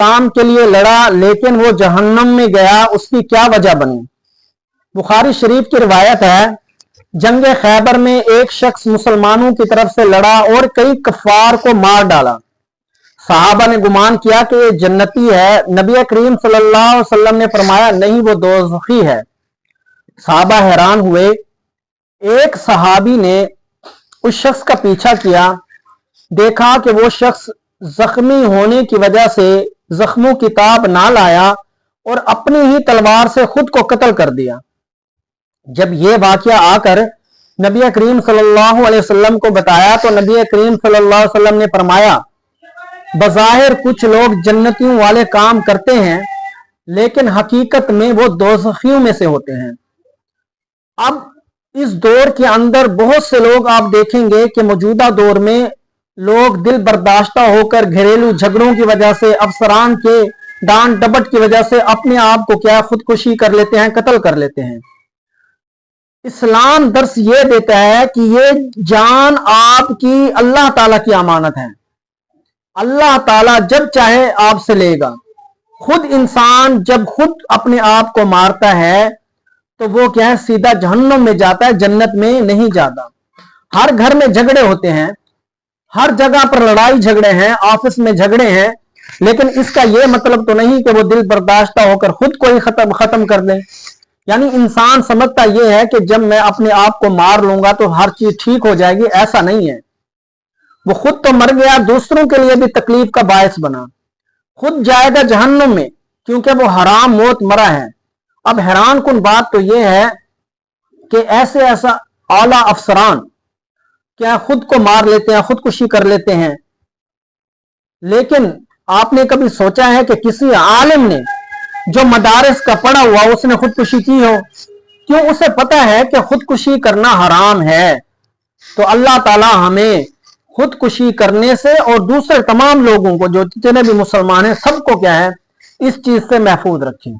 इस्लाम के लिए लड़ा लेकिन वो जहन्नम में गया, उसकी क्या वजह बनी? बुखारी शरीफ की रिवायत है, जंग खैबर में एक शख्स मुसलमानों की तरफ से लड़ा और कई कफार को मार डाला। सहाबा ने गुमान किया कि ये जन्नती है। नबी करीम सल्लल्लाहु अलैहि वसल्लम ने फरमाया, नहीं, वो दोज़खी है। सहाबा हैरान हुए। एक सहाबी ने उस शख्स का पीछा किया, देखा कि वो शख्स जख्मी होने की वजह से जख्मों की ताब ना लाया और अपनी ही तलवार से खुद को कत्ल कर दिया। जब ये वाकया आकर नबी करीम सल्लल्लाहु अलैहि वसल्लम को बताया तो नबी करीम सल्लल्लाहु अलैहि वसल्लम ने फरमाया, बज़ाहिर कुछ लोग जन्नतियों वाले काम करते हैं लेकिन हकीकत में वो दोज़खियों में से होते हैं। अब इस दौर के अंदर बहुत से लोग आप देखेंगे कि मौजूदा दौर में लोग दिल बर्दाश्ता होकर घरेलू झगड़ों की वजह से, अफसरान के डांट डपट की वजह से अपने आप को क्या खुदकुशी कर लेते हैं, कत्ल कर लेते हैं। इस्लाम दर्स ये देता है कि ये जान आपकी अल्लाह ताला की अमानत है। अल्लाह ताला जब चाहे आपसे लेगा। खुद इंसान जब खुद अपने आप को मारता है तो वो क्या है, सीधा जहन्नम में जाता है, जन्नत में नहीं जाता। हर घर में झगड़े होते हैं, हर जगह पर लड़ाई झगड़े हैं, ऑफिस में झगड़े हैं, लेकिन इसका यह मतलब तो नहीं कि वो दिल बर्दाश्ता होकर खुद को ही खत्म कर दे। यानी इंसान समझता यह है कि जब मैं अपने आप को मार लूंगा तो हर चीज ठीक हो जाएगी, ऐसा नहीं है। वो खुद तो मर गया, दूसरों के लिए भी तकलीफ का बायस बना, खुद जाएगा जहन्नुम में क्योंकि वो हराम मौत मरा है। अब हैरान कुन बात तो यह है कि ऐसा आला अफसरान क्या खुद को मार लेते हैं, खुदकुशी कर लेते हैं। लेकिन आपने कभी सोचा है कि किसी आलिम ने जो मदारिस का पढ़ा हुआ उसने खुदकुशी की हो? क्यों? उसे पता है कि खुदकुशी करना हराम है। तो अल्लाह ताला हमें खुदकुशी करने से और दूसरे तमाम लोगों को, जो जितने भी मुसलमान हैं, सबको क्या है, इस चीज से महफूज रखें।